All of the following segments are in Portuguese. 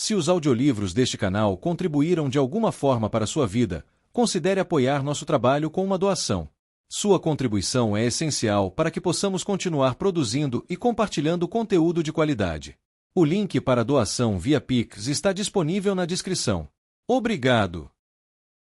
Se os audiolivros deste canal contribuíram de alguma forma para a sua vida, considere apoiar nosso trabalho com uma doação. Sua contribuição é essencial para que possamos continuar produzindo e compartilhando conteúdo de qualidade. O link para a doação via Pix está disponível na descrição. Obrigado.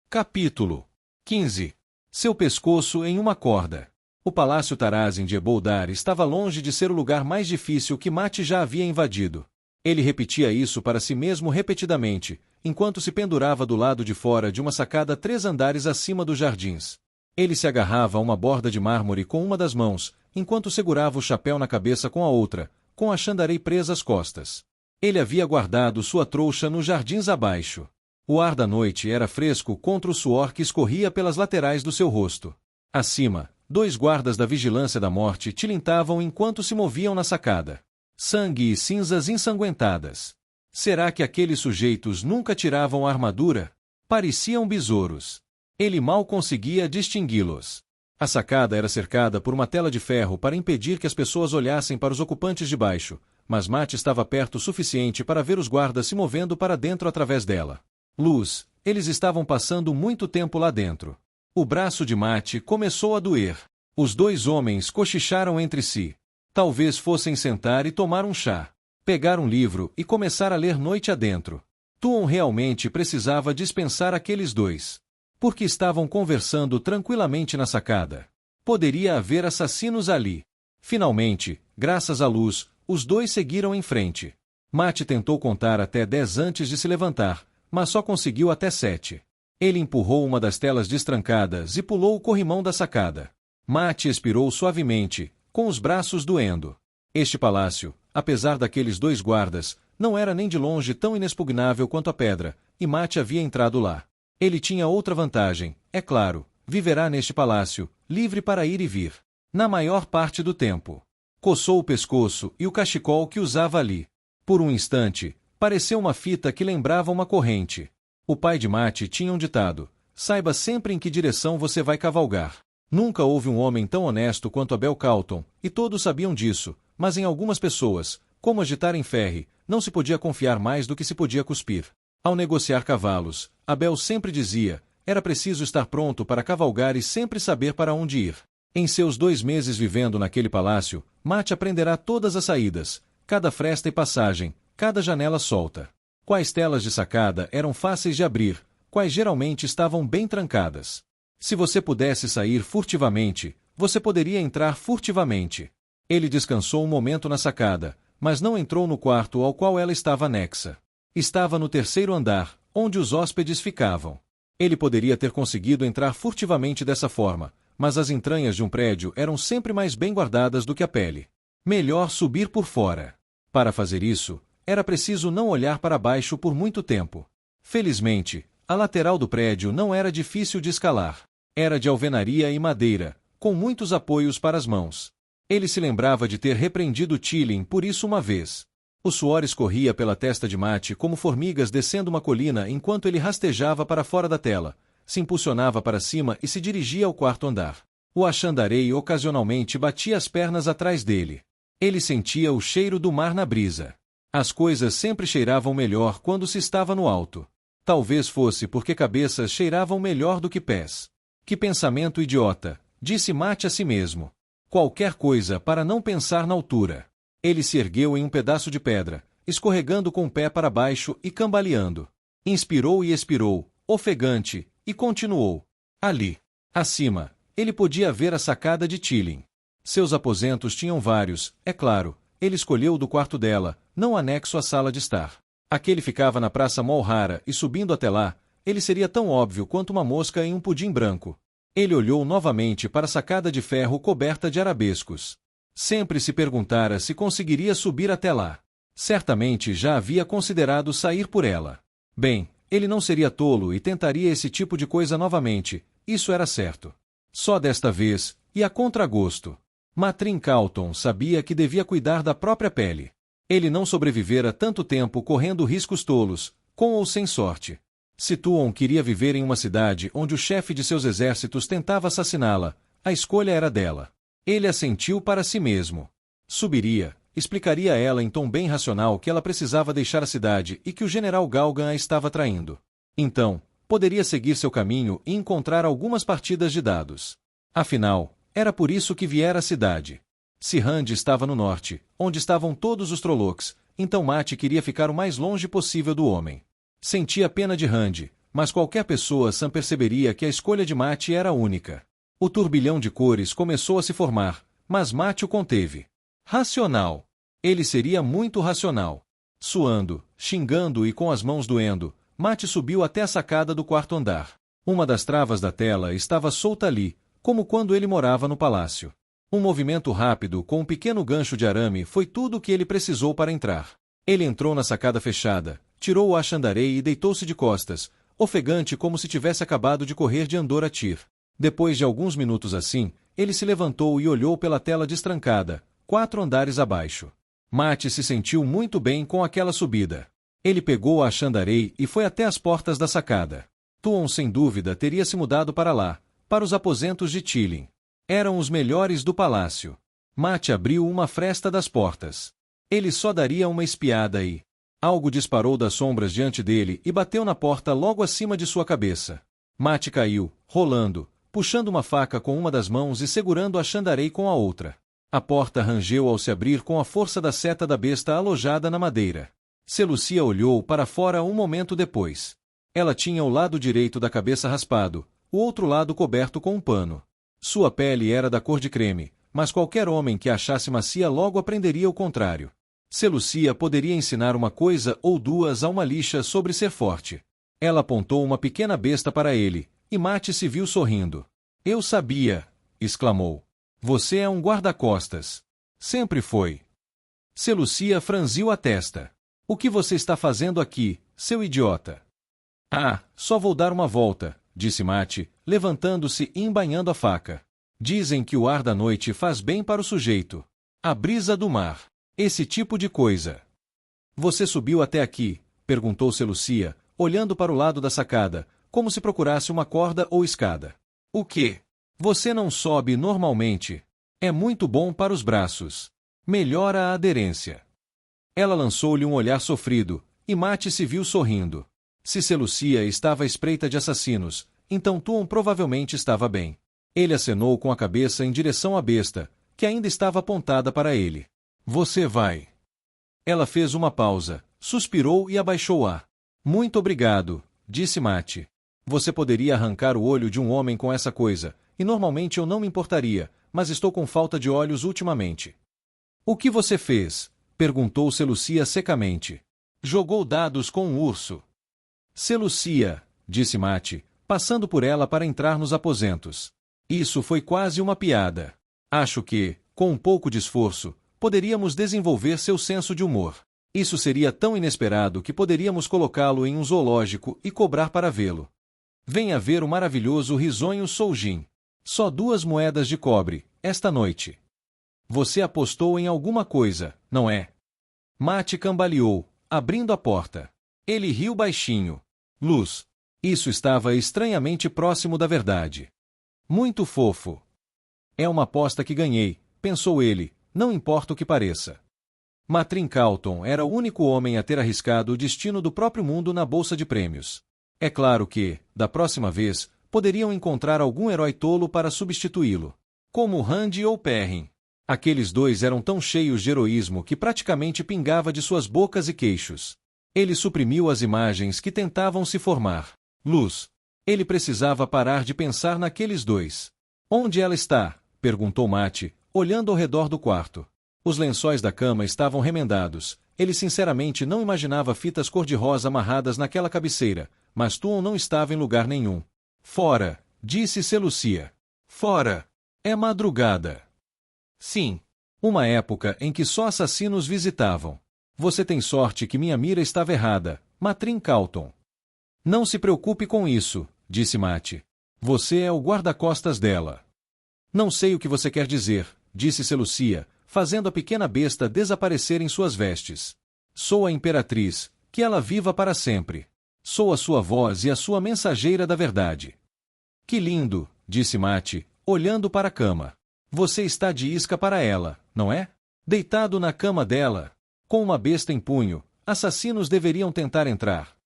Capítulo 15. Seu pescoço em uma corda. O Palácio Tarazin de Eboldar estava longe de ser o lugar mais difícil que Mate já havia invadido. Ele repetia isso para si mesmo repetidamente, enquanto se pendurava do lado de fora de uma sacada 3 andares acima dos jardins. Ele se agarrava a uma borda de mármore com uma das mãos, enquanto segurava o chapéu na cabeça com a outra, com a Xandarei presa às costas. Ele havia guardado sua trouxa nos jardins abaixo. O ar da noite era fresco contra o suor que escorria pelas laterais do seu rosto. Acima, 2 guardas da vigilância da morte tilintavam enquanto se moviam na sacada. Sangue e cinzas ensanguentadas. Será que aqueles sujeitos nunca tiravam a armadura? Pareciam besouros. Ele mal conseguia distingui-los. A sacada era cercada por uma tela de ferro para impedir que as pessoas olhassem para os ocupantes de baixo, mas Mate estava perto o suficiente para ver os guardas se movendo para dentro através dela. Luz, eles estavam passando muito tempo lá dentro. O braço de Mate começou a doer. Os 2 homens cochicharam entre si. Talvez fossem sentar e tomar um chá. Pegar um livro e começar a ler noite adentro. Tuon realmente precisava dispensar aqueles 2. Porque estavam conversando tranquilamente na sacada. Poderia haver assassinos ali. Finalmente, graças à luz, os 2 seguiram em frente. Mate tentou contar até 10 antes de se levantar, mas só conseguiu até 7. Ele empurrou uma das telas destrancadas e pulou o corrimão da sacada. Mate expirou suavemente, com os braços doendo. Este palácio, apesar daqueles 2 guardas, não era nem de longe tão inexpugnável quanto a pedra, e Mate havia entrado lá. Ele tinha outra vantagem, é claro, viverá neste palácio, livre para ir e vir. Na maior parte do tempo. Coçou o pescoço e o cachecol que usava ali. Por um instante, pareceu uma fita que lembrava uma corrente. O pai de Mate tinha um ditado: saiba sempre em que direção você vai cavalgar. Nunca houve um homem tão honesto quanto Abel Calton, e todos sabiam disso, mas em algumas pessoas, como agitar em ferre, não se podia confiar mais do que se podia cuspir. Ao negociar cavalos, Abel sempre dizia: era preciso estar pronto para cavalgar e sempre saber para onde ir. Em seus 2 meses vivendo naquele palácio, Mate aprenderá todas as saídas, cada fresta e passagem, cada janela solta. Quais telas de sacada eram fáceis de abrir, quais geralmente estavam bem trancadas. Se você pudesse sair furtivamente, você poderia entrar furtivamente. Ele descansou um momento na sacada, mas não entrou no quarto ao qual ela estava anexa. Estava no 3º andar, onde os hóspedes ficavam. Ele poderia ter conseguido entrar furtivamente dessa forma, mas as entranhas de um prédio eram sempre mais bem guardadas do que a pele. Melhor subir por fora. Para fazer isso, era preciso não olhar para baixo por muito tempo. Felizmente, a lateral do prédio não era difícil de escalar. Era de alvenaria e madeira, com muitos apoios para as mãos. Ele se lembrava de ter repreendido Tilin por isso uma vez. O suor escorria pela testa de Mate como formigas descendo uma colina enquanto ele rastejava para fora da tela, se impulsionava para cima e se dirigia ao 4º andar. O Axandarei ocasionalmente batia as pernas atrás dele. Ele sentia o cheiro do mar na brisa. As coisas sempre cheiravam melhor quando se estava no alto. Talvez fosse porque cabeças cheiravam melhor do que pés. Que pensamento idiota, disse Mate a si mesmo. Qualquer coisa para não pensar na altura. Ele se ergueu em um pedaço de pedra, escorregando com o pé para baixo e cambaleando. Inspirou e expirou, ofegante, e continuou. Ali, acima, ele podia ver a sacada de Tilin. Seus aposentos tinham vários, é claro. Ele escolheu o do quarto dela, não anexo à sala de estar. Aquele ficava na Praça Molhara e subindo até lá, ele seria tão óbvio quanto uma mosca em um pudim branco. Ele olhou novamente para a sacada de ferro coberta de arabescos. Sempre se perguntara se conseguiria subir até lá. Certamente já havia considerado sair por ela. Bem, ele não seria tolo e tentaria esse tipo de coisa novamente, isso era certo. Só desta vez, e a contragosto. Matrin Calton sabia que devia cuidar da própria pele. Ele não sobrevivera tanto tempo correndo riscos tolos, com ou sem sorte. Se Tuon queria viver em uma cidade onde o chefe de seus exércitos tentava assassiná-la, a escolha era dela. Ele assentiu para si mesmo. Subiria, explicaria a ela em tom bem racional que ela precisava deixar a cidade e que o general Galgan a estava traindo. Então, poderia seguir seu caminho e encontrar algumas partidas de dados. Afinal, era por isso que viera à cidade. Se Rand estava no norte, onde estavam todos os Trollocs, então Mate queria ficar o mais longe possível do homem. Sentia pena de Rand, mas qualquer pessoa sã perceberia que a escolha de Mate era única. O turbilhão de cores começou a se formar, mas Mate o conteve. Racional. Ele seria muito racional. Suando, xingando e com as mãos doendo, Mate subiu até a sacada do quarto andar. Uma das travas da tela estava solta ali, como quando ele morava no palácio. Um movimento rápido com um pequeno gancho de arame foi tudo o que ele precisou para entrar. Ele entrou na sacada fechada, tirou o achandarei e deitou-se de costas, ofegante como se tivesse acabado de correr de Andor a Tir. Depois de alguns minutos assim, ele se levantou e olhou pela tela destrancada, 4 andares abaixo. Mate se sentiu muito bem com aquela subida. Ele pegou a achandarei e foi até as portas da sacada. Tuon sem dúvida teria se mudado para lá, para os aposentos de Tilin. Eram os melhores do palácio. Mate abriu uma fresta das portas. Ele só daria uma espiada e... Algo disparou das sombras diante dele e bateu na porta logo acima de sua cabeça. Mate caiu, rolando, puxando uma faca com uma das mãos e segurando a achandarei com a outra. A porta rangeu ao se abrir com a força da seta da besta alojada na madeira. Seleucia olhou para fora um momento depois. Ela tinha o lado direito da cabeça raspado, o outro lado coberto com um pano. Sua pele era da cor de creme, mas qualquer homem que a achasse macia logo aprenderia o contrário. Seleucia poderia ensinar uma coisa ou duas a uma lixa sobre ser forte. Ela apontou uma pequena besta para ele, e Mate se viu sorrindo. "Eu sabia!" exclamou. "Você é um guarda-costas." "Sempre foi." Seleucia franziu a testa. "O que você está fazendo aqui, seu idiota?" "Ah, só vou dar uma volta", disse Mate, levantando-se e embainhando a faca. "Dizem que o ar da noite faz bem para o sujeito. A brisa do mar. Esse tipo de coisa." "Você subiu até aqui?" perguntou Seleucia, olhando para o lado da sacada, como se procurasse uma corda ou escada. "O quê? Você não sobe normalmente. É muito bom para os braços. Melhora a aderência." Ela lançou-lhe um olhar sofrido, e Mate se viu sorrindo. Se Seleucia estava à espreita de assassinos, então Tuon provavelmente estava bem. Ele acenou com a cabeça em direção à besta, que ainda estava apontada para ele. "Você vai." Ela fez uma pausa, suspirou e abaixou-a. "Muito obrigado", disse Mate. "Você poderia arrancar o olho de um homem com essa coisa, e normalmente eu não me importaria, mas estou com falta de olhos ultimamente." "O que você fez?" perguntou Seleucia secamente. "Jogou dados com um urso." "Seleucia", disse Mate, passando por ela para entrar nos aposentos. "Isso foi quase uma piada. Acho que, com um pouco de esforço, poderíamos desenvolver seu senso de humor. Isso seria tão inesperado que poderíamos colocá-lo em um zoológico e cobrar para vê-lo. Venha ver o maravilhoso risonho Soujin. Só 2 moedas de cobre, esta noite. Você apostou em alguma coisa, não é?" Mate cambaleou, abrindo a porta. Ele riu baixinho. "Luz." Isso estava estranhamente próximo da verdade. "Muito fofo." "É uma aposta que ganhei", pensou ele, "não importa o que pareça." Matrim Calton era o único homem a ter arriscado o destino do próprio mundo na bolsa de prêmios. É claro que, da próxima vez, poderiam encontrar algum herói tolo para substituí-lo. Como Rand ou Perrin. Aqueles dois eram tão cheios de heroísmo que praticamente pingava de suas bocas e queixos. Ele suprimiu as imagens que tentavam se formar. Luz. Ele precisava parar de pensar naqueles dois. "Onde ela está?" perguntou Mate, olhando ao redor do quarto. Os lençóis da cama estavam remendados. Ele sinceramente não imaginava fitas cor-de-rosa amarradas naquela cabeceira, mas Tuon não estava em lugar nenhum. "Fora", disse Seleucia. "Fora. É madrugada." "Sim. Uma época em que só assassinos visitavam. Você tem sorte que minha mira estava errada, Matrim Calton." "Não se preocupe com isso", disse Mate. "Você é o guarda-costas dela." "Não sei o que você quer dizer", disse Seleucia, fazendo a pequena besta desaparecer em suas vestes. "Sou a imperatriz, que ela viva para sempre. Sou a sua voz e a sua mensageira da verdade." "Que lindo", disse Mate, olhando para a cama. "Você está de isca para ela, não é?" Deitado na cama dela, com uma besta em punho, assassinos deveriam tentar entrar.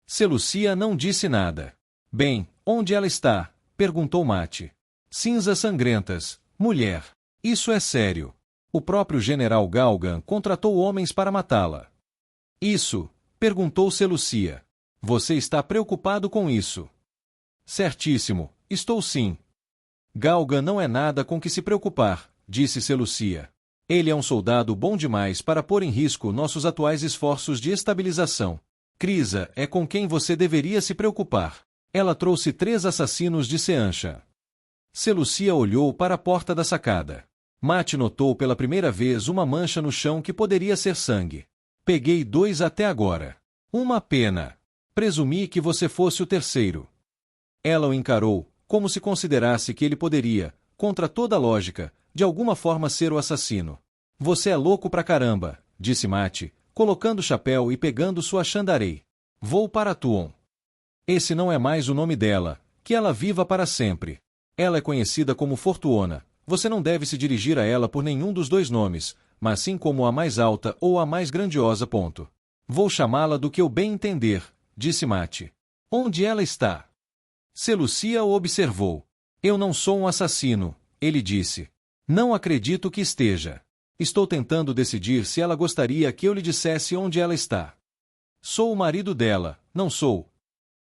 Seleucia não disse nada. Bem, onde ela está? Perguntou Mate. Cinzas sangrentas, mulher. Isso é sério. O próprio general Galgan contratou homens para matá-la. Isso? Perguntou Seleucia. Você está preocupado com isso? Certíssimo, estou sim. Galgan não é nada com que se preocupar, disse Seleucia. Ele é um soldado bom demais para pôr em risco nossos atuais esforços de estabilização. Crisa é com quem você deveria se preocupar. Ela trouxe 3 assassinos de Seancha. Seleucia olhou para a porta da sacada. Mate notou pela primeira vez uma mancha no chão que poderia ser sangue. Peguei 2 até agora. Uma pena. Presumi que você fosse o terceiro. Ela o encarou, como se considerasse que ele poderia, contra toda lógica, de alguma forma ser o assassino. Você é louco pra caramba, disse Mate, colocando o chapéu e pegando sua Xandarei. Vou para Tuon. Esse não é mais o nome dela, que ela viva para sempre. Ela é conhecida como Fortuona. Você não deve se dirigir a ela por nenhum dos 2 nomes, mas sim como a mais alta ou a mais grandiosa. Ponto. Vou chamá-la do que eu bem entender, disse Mate. Onde ela está? Seleucia o observou. Eu não sou um assassino, ele disse. Não acredito que esteja. Estou tentando decidir se ela gostaria que eu lhe dissesse onde ela está. Sou o marido dela, não sou.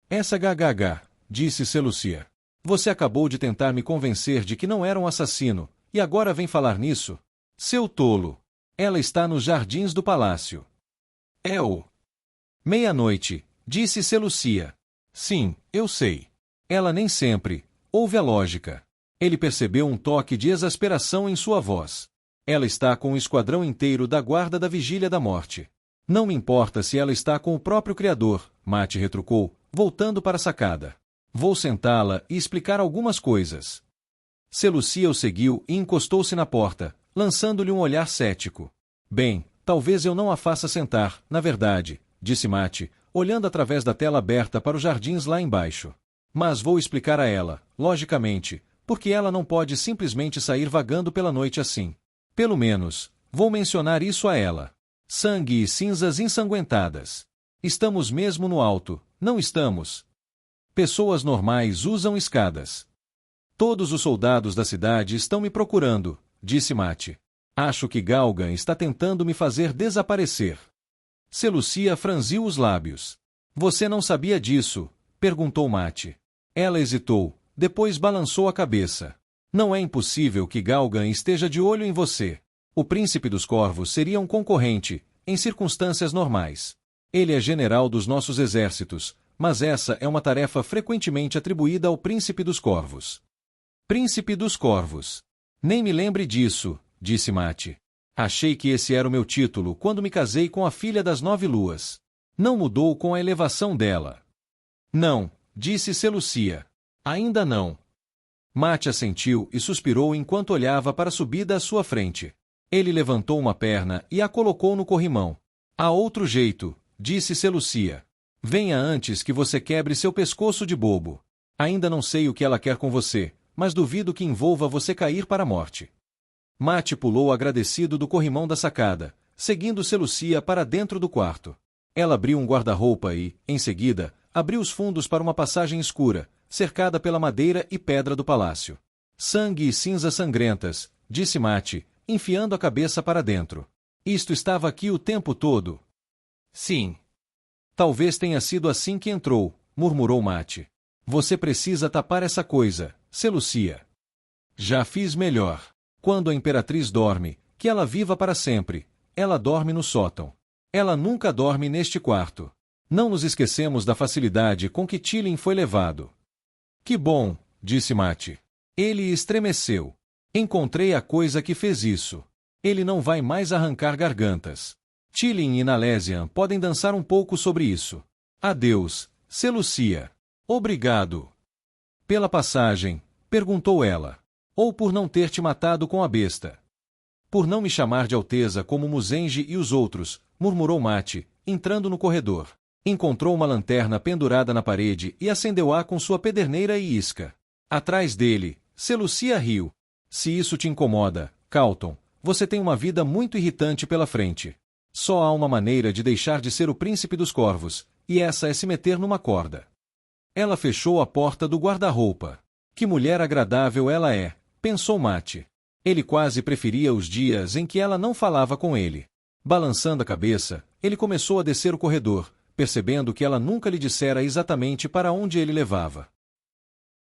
Essa ggh, disse Seleucia. Você acabou de tentar me convencer de que não era um assassino, e agora vem falar nisso? Seu tolo. Ela está nos jardins do palácio. É o... Meia-noite, disse Seleucia. Sim, eu sei. Ela nem sempre. Ouve a lógica. Ele percebeu um toque de exasperação em sua voz. Ela está com o esquadrão inteiro da guarda da vigília da morte. Não me importa se ela está com o próprio Criador, Mate retrucou, voltando para a sacada. Vou sentá-la e explicar algumas coisas. Seleucia o seguiu e encostou-se na porta, lançando-lhe um olhar cético. Bem, talvez eu não a faça sentar, na verdade, disse Mate, olhando através da tela aberta para os jardins lá embaixo. Mas vou explicar a ela, logicamente, porque ela não pode simplesmente sair vagando pela noite assim. Pelo menos, vou mencionar isso a ela. Sangue e cinzas ensanguentadas. Estamos mesmo no alto, não estamos? Pessoas normais usam escadas. Todos os soldados da cidade estão me procurando, disse Mate. Acho que Galgan está tentando me fazer desaparecer. Seleucia franziu os lábios. Você não sabia disso? Perguntou Mate. Ela hesitou, depois balançou a cabeça. Não é impossível que Galgan esteja de olho em você. O príncipe dos corvos seria um concorrente, em circunstâncias normais. Ele é general dos nossos exércitos, mas essa é uma tarefa frequentemente atribuída ao príncipe dos corvos. Príncipe dos corvos. Nem me lembre disso, disse Mate. Achei que esse era o meu título quando me casei com a filha das 9 luas. Não mudou com a elevação dela. Não, disse Seleucia. Ainda não. Mate assentiu e suspirou enquanto olhava para a subida à sua frente. Ele levantou uma perna e a colocou no corrimão. Há outro jeito, disse Seleucia. Venha antes que você quebre seu pescoço de bobo. Ainda não sei o que ela quer com você, mas duvido que envolva você cair para a morte. Mate pulou agradecido do corrimão da sacada, seguindo Seleucia para dentro do quarto. Ela abriu um guarda-roupa e, em seguida, abriu os fundos para uma passagem escura, cercada pela madeira e pedra do palácio. Sangue e cinzas sangrentas, disse Mate, enfiando a cabeça para dentro. Isto estava aqui o tempo todo? Sim. Talvez tenha sido assim que entrou, murmurou Mate. Você precisa tapar essa coisa, Seleucia. Já fiz melhor. Quando a imperatriz dorme, que ela viva para sempre, ela dorme no sótão. Ela nunca dorme neste quarto. Não nos esquecemos da facilidade com que Tilin foi levado. Que bom, disse Mate. Ele estremeceu. Encontrei a coisa que fez isso. Ele não vai mais arrancar gargantas. Tilin e Nalesian podem dançar um pouco sobre isso. Adeus, Seleucia. Obrigado. Pela passagem, perguntou ela. Ou por não ter te matado com a besta. Por não me chamar de Alteza como Muzenji e os outros, murmurou Mate, entrando no corredor. Encontrou uma lanterna pendurada na parede e acendeu-a com sua pederneira e isca. Atrás dele, Seleucia riu. Se isso te incomoda, Calton, você tem uma vida muito irritante pela frente. Só há uma maneira de deixar de ser o príncipe dos corvos, e essa é se meter numa corda. Ela fechou a porta do guarda-roupa. Que mulher agradável ela é, pensou Matt. Ele quase preferia os dias em que ela não falava com ele. Balançando a cabeça, ele começou a descer o corredor, percebendo que ela nunca lhe dissera exatamente para onde ele levava.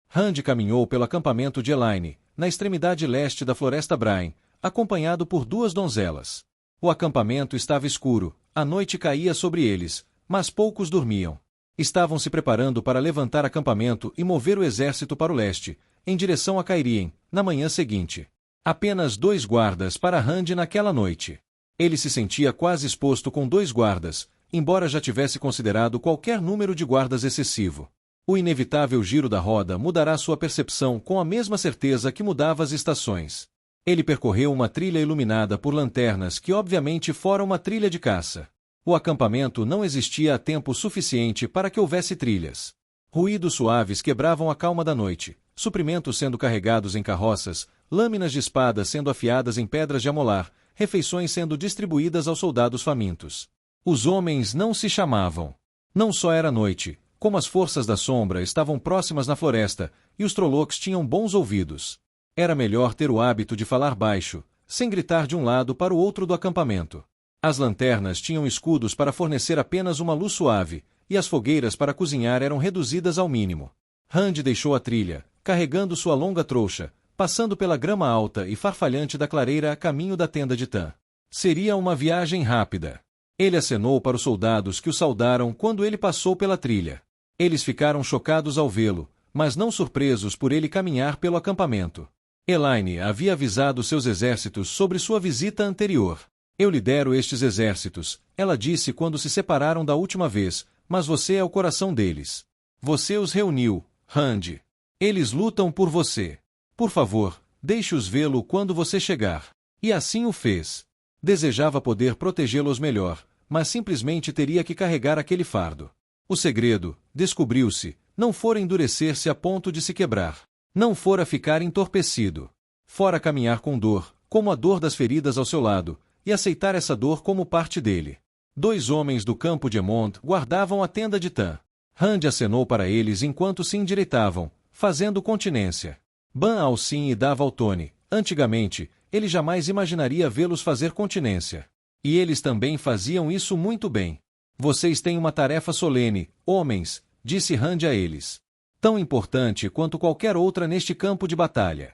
Rand caminhou pelo acampamento de Elaine, na extremidade leste da Floresta Bryn, acompanhado por duas donzelas. O acampamento estava escuro, a noite caía sobre eles, mas poucos dormiam. Estavam se preparando para levantar acampamento e mover o exército para o leste, em direção a Cairhien, na manhã seguinte. Apenas 2 guardas para Rand naquela noite. Ele se sentia quase exposto com 2 guardas, embora já tivesse considerado qualquer número de guardas excessivo. O inevitável giro da roda mudará sua percepção com a mesma certeza que mudava as estações. Ele percorreu uma trilha iluminada por lanternas que obviamente fora uma trilha de caça. O acampamento não existia há tempo suficiente para que houvesse trilhas. Ruídos suaves quebravam a calma da noite, suprimentos sendo carregados em carroças, lâminas de espada sendo afiadas em pedras de amolar, refeições sendo distribuídas aos soldados famintos. Os homens não se chamavam. Não só era noite, como as forças da sombra estavam próximas na floresta, e os Trollocs tinham bons ouvidos. Era melhor ter o hábito de falar baixo, sem gritar de um lado para o outro do acampamento. As lanternas tinham escudos para fornecer apenas uma luz suave, e as fogueiras para cozinhar eram reduzidas ao mínimo. Rand deixou a trilha, carregando sua longa trouxa, passando pela grama alta e farfalhante da clareira a caminho da tenda de Tan. Seria uma viagem rápida. Ele acenou para os soldados que o saudaram quando ele passou pela trilha. Eles ficaram chocados ao vê-lo, mas não surpresos por ele caminhar pelo acampamento. Elaine havia avisado seus exércitos sobre sua visita anterior. Eu lidero estes exércitos, ela disse quando se separaram da última vez, mas você é o coração deles. Você os reuniu, Rand. Eles lutam por você. Por favor, deixe-os vê-lo quando você chegar. E assim o fez. Desejava poder protegê-los melhor, mas simplesmente teria que carregar aquele fardo. O segredo, descobriu-se, não fora endurecer-se a ponto de se quebrar. Não fora ficar entorpecido. Fora caminhar com dor, como a dor das feridas ao seu lado, e aceitar essa dor como parte dele. 2 homens do campo de Emond guardavam a tenda de Tan. Rand acenou para eles enquanto se endireitavam, fazendo continência. Ban Alcin e dava ao Tony. Antigamente, ele jamais imaginaria vê-los fazer continência. E eles também faziam isso muito bem. Vocês têm uma tarefa solene, homens, disse Rand a eles. Tão importante quanto qualquer outra neste campo de batalha.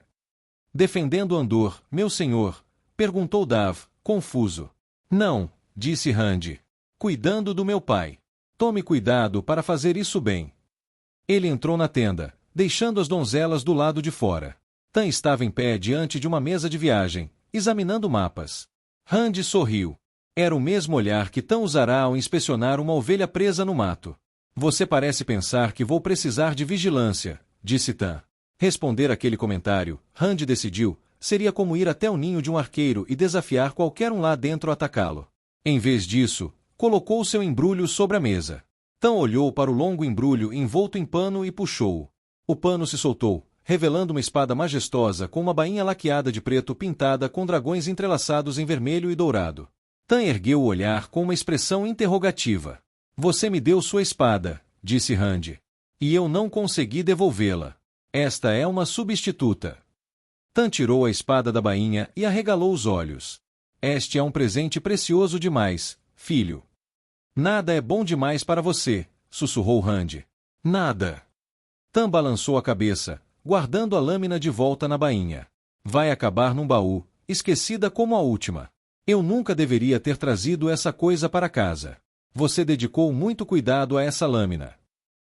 Defendendo Andor, meu senhor? Perguntou Dav, confuso. Não, disse Rand. Cuidando do meu pai. Tome cuidado para fazer isso bem. Ele entrou na tenda, deixando as donzelas do lado de fora. Tan estava em pé diante de uma mesa de viagem, examinando mapas. Rand sorriu. Era o mesmo olhar que Tan usará ao inspecionar uma ovelha presa no mato. Você parece pensar que vou precisar de vigilância, disse Tan. Responder aquele comentário, Rand decidiu, seria como ir até o ninho de um arqueiro e desafiar qualquer um lá dentro a atacá-lo. Em vez disso, colocou seu embrulho sobre a mesa. Tan olhou para o longo embrulho envolto em pano e puxou-o. O pano se soltou, revelando uma espada majestosa com uma bainha laqueada de preto pintada com dragões entrelaçados em vermelho e dourado. Tan ergueu o olhar com uma expressão interrogativa. Você me deu sua espada, disse Rand. E eu não consegui devolvê-la. Esta é uma substituta. Tan tirou a espada da bainha e arregalou os olhos. Este é um presente precioso demais, filho. Nada é bom demais para você, sussurrou Rand. Nada. Tan balançou a cabeça, guardando a lâmina de volta na bainha. Vai acabar num baú, esquecida como a última. Eu nunca deveria ter trazido essa coisa para casa. Você dedicou muito cuidado a essa lâmina.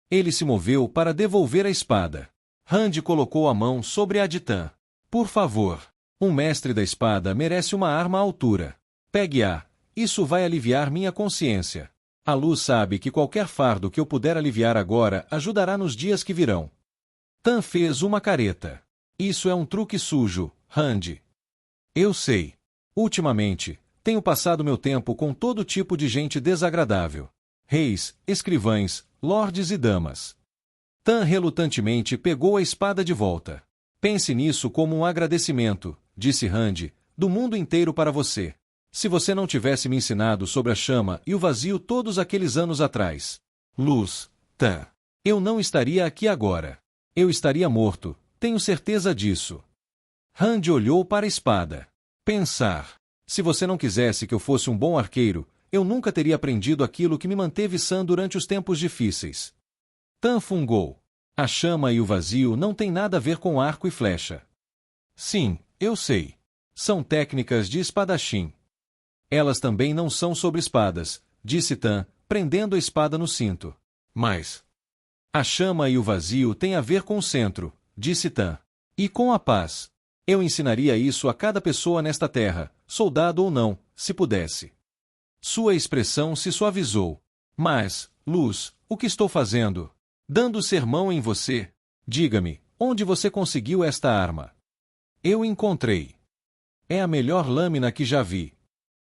Ele se moveu para devolver a espada. Rand colocou a mão sobre a de Tan. Por favor. Um mestre da espada merece uma arma à altura. Pegue-a. Isso vai aliviar minha consciência. A luz sabe que qualquer fardo que eu puder aliviar agora ajudará nos dias que virão. Tan fez uma careta. Isso é um truque sujo, Rand. Eu sei. Ultimamente, tenho passado meu tempo com todo tipo de gente desagradável. Reis, escrivães, lordes e damas. Tan relutantemente pegou a espada de volta. Pense nisso como um agradecimento, disse Rand, do mundo inteiro para você. Se você não tivesse me ensinado sobre a chama e o vazio todos aqueles anos atrás, Luz, eu não estaria aqui agora. Eu estaria morto, tenho certeza disso. Rand olhou para a espada. Pensar. Se você não quisesse que eu fosse um bom arqueiro, eu nunca teria aprendido aquilo que me manteve sã durante os tempos difíceis. Tan fungou. A chama e o vazio não têm nada a ver com arco e flecha. Sim, eu sei. São técnicas de espadachim. Elas também não são sobre espadas, disse Tan, prendendo a espada no cinto. Mas a chama e o vazio têm a ver com o centro, disse Tan. E com a paz. Eu ensinaria isso a cada pessoa nesta terra, soldado ou não, se pudesse. Sua expressão se suavizou. Mas, Luz, o que estou fazendo? Dando sermão em você? Diga-me, onde você conseguiu esta arma? Eu encontrei. É a melhor lâmina que já vi.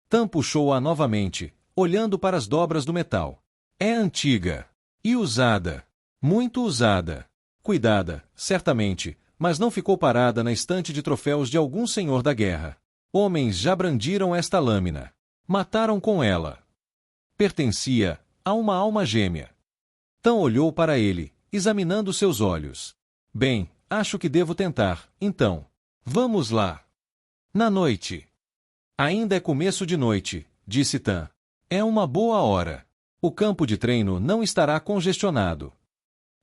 Tan puxou-a novamente, olhando para as dobras do metal. É antiga. E usada. Muito usada. Cuidada, certamente, mas não ficou parada na estante de troféus de algum senhor da guerra. Homens já brandiram esta lâmina. Mataram com ela. Pertencia a uma alma gêmea. Tan olhou para ele, examinando seus olhos. Bem, acho que devo tentar, então. Vamos lá. Na noite. Ainda é começo de noite, disse Tan. É uma boa hora. O campo de treino não estará congestionado.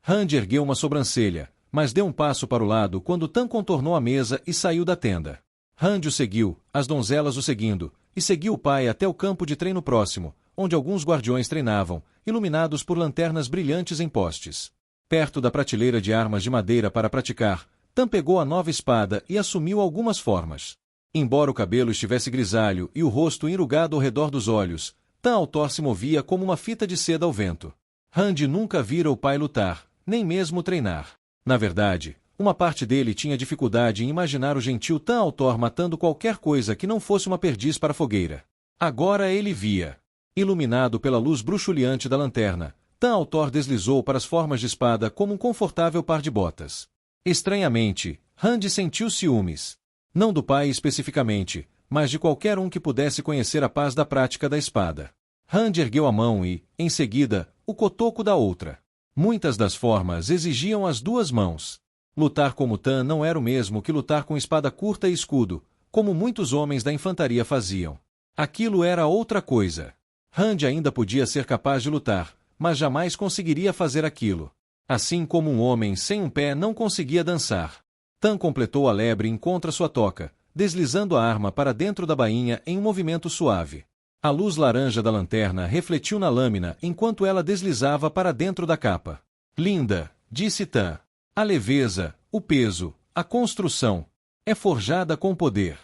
Rand ergueu uma sobrancelha, mas deu um passo para o lado quando Tan contornou a mesa e saiu da tenda. Rand o seguiu, as donzelas o seguindo, e seguiu o pai até o campo de treino próximo, onde alguns guardiões treinavam, iluminados por lanternas brilhantes em postes. Perto da prateleira de armas de madeira para praticar, Tan pegou a nova espada e assumiu algumas formas. Embora o cabelo estivesse grisalho e o rosto enrugado ao redor dos olhos, Tan Altor se movia como uma fita de seda ao vento. Rand nunca vira o pai lutar, nem mesmo treinar. Na verdade, uma parte dele tinha dificuldade em imaginar o gentil Tan Altor matando qualquer coisa que não fosse uma perdiz para a fogueira. Agora ele via. Iluminado pela luz bruxuleante da lanterna, Tan Altor deslizou para as formas de espada como um confortável par de botas. Estranhamente, Rand sentiu ciúmes. Não do pai especificamente, mas de qualquer um que pudesse conhecer a paz da prática da espada. Rand ergueu a mão e, em seguida, o cotoco da outra. Muitas das formas exigiam as duas mãos. Lutar como Tan não era o mesmo que lutar com espada curta e escudo, como muitos homens da infantaria faziam. Aquilo era outra coisa. Rand ainda podia ser capaz de lutar, mas jamais conseguiria fazer aquilo. Assim como um homem sem um pé não conseguia dançar. Tan completou a lebre em contra sua toca, deslizando a arma para dentro da bainha em um movimento suave. A luz laranja da lanterna refletiu na lâmina enquanto ela deslizava para dentro da capa. Linda, disse Tan. A leveza, o peso, a construção. É forjada com poder.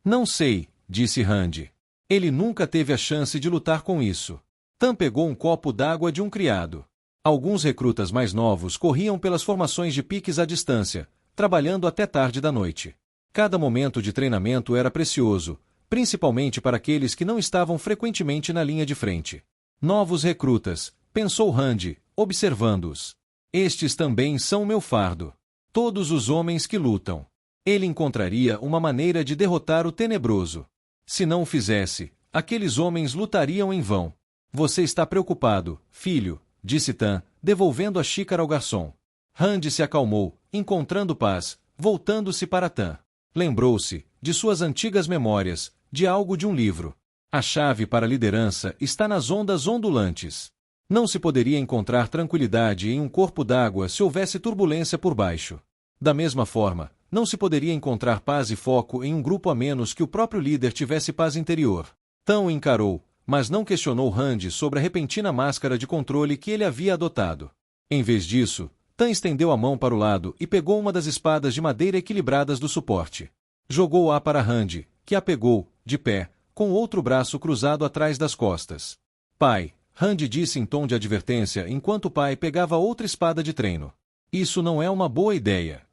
Não sei, disse Rand. Ele nunca teve a chance de lutar com isso. Tan pegou um copo d'água de um criado. Alguns recrutas mais novos corriam pelas formações de piques à distância, trabalhando até tarde da noite. Cada momento de treinamento era precioso, principalmente para aqueles que não estavam frequentemente na linha de frente. Novos recrutas, pensou Rand, observando-os. Estes também são o meu fardo. Todos os homens que lutam. Ele encontraria uma maneira de derrotar o tenebroso. Se não o fizesse, aqueles homens lutariam em vão. Você está preocupado, filho, disse Tan, devolvendo a xícara ao garçom. Rand se acalmou, encontrando paz, voltando-se para Tan. Lembrou-se, de suas antigas memórias, de algo de um livro. A chave para a liderança está nas ondas ondulantes. Não se poderia encontrar tranquilidade em um corpo d'água se houvesse turbulência por baixo. Da mesma forma, não se poderia encontrar paz e foco em um grupo a menos que o próprio líder tivesse paz interior. Tan o encarou, mas não questionou Rand sobre a repentina máscara de controle que ele havia adotado. Em vez disso, Tan estendeu a mão para o lado e pegou uma das espadas de madeira equilibradas do suporte. Jogou-a para Rand, que a pegou, de pé, com o outro braço cruzado atrás das costas. Pai, Rand disse em tom de advertência enquanto o pai pegava outra espada de treino. Isso não é uma boa ideia.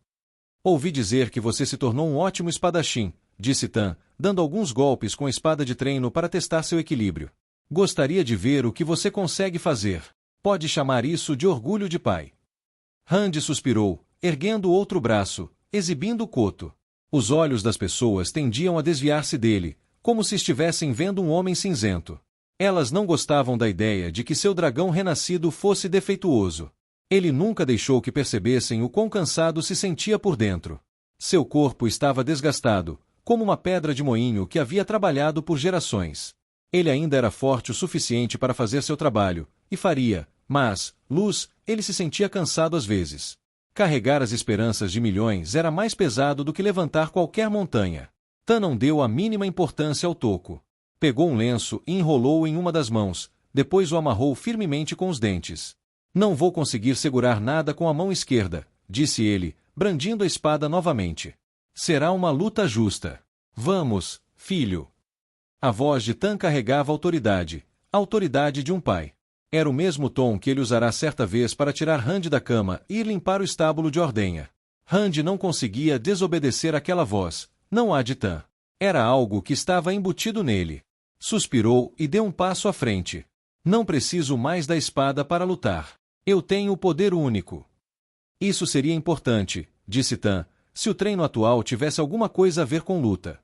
Ouvi dizer que você se tornou um ótimo espadachim, disse Tan, dando alguns golpes com a espada de treino para testar seu equilíbrio. Gostaria de ver o que você consegue fazer. Pode chamar isso de orgulho de pai. Rand suspirou, erguendo o outro braço, exibindo o coto. Os olhos das pessoas tendiam a desviar-se dele, como se estivessem vendo um homem cinzento. Elas não gostavam da ideia de que seu dragão renascido fosse defeituoso. Ele nunca deixou que percebessem o quão cansado se sentia por dentro. Seu corpo estava desgastado, como uma pedra de moinho que havia trabalhado por gerações. Ele ainda era forte o suficiente para fazer seu trabalho, e faria, mas, ele se sentia cansado às vezes. Carregar as esperanças de milhões era mais pesado do que levantar qualquer montanha. Tan não deu a mínima importância ao toco. Pegou um lenço e enrolou-o em uma das mãos, depois o amarrou firmemente com os dentes. Não vou conseguir segurar nada com a mão esquerda, disse ele, brandindo a espada novamente. Será uma luta justa. Vamos, filho. A voz de Tan carregava autoridade, a autoridade de um pai. Era o mesmo tom que ele usará certa vez para tirar Rand da cama e ir limpar o estábulo de ordenha. Rand não conseguia desobedecer aquela voz, não a de Tan. Era algo que estava embutido nele. Suspirou e deu um passo à frente. Não preciso mais da espada para lutar. Eu tenho o poder único. Isso seria importante, disse Tan, se o treino atual tivesse alguma coisa a ver com luta.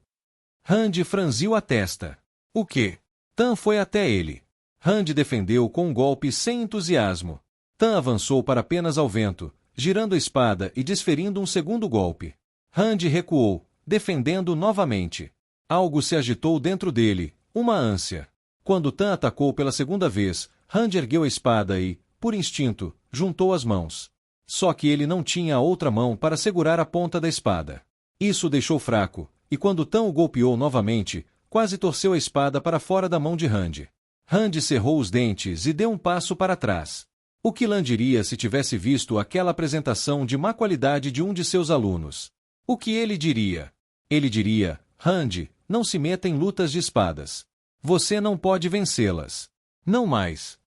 Rand franziu a testa. O quê? Tan foi até ele. Rand defendeu com um golpe sem entusiasmo. Tan avançou para apenas ao vento, girando a espada e desferindo um segundo golpe. Rand recuou, defendendo novamente. Algo se agitou dentro dele, uma ânsia. Quando Tan atacou pela segunda vez, Rand ergueu a espada e, por instinto, juntou as mãos. Só que ele não tinha a outra mão para segurar a ponta da espada. Isso o deixou fraco, e quando Tan o golpeou novamente, quase torceu a espada para fora da mão de Rand. Rand cerrou os dentes e deu um passo para trás. O que Lan diria se tivesse visto aquela apresentação de má qualidade de um de seus alunos? O que ele diria? Ele diria, Rand, não se meta em lutas de espadas. Você não pode vencê-las. Não mais.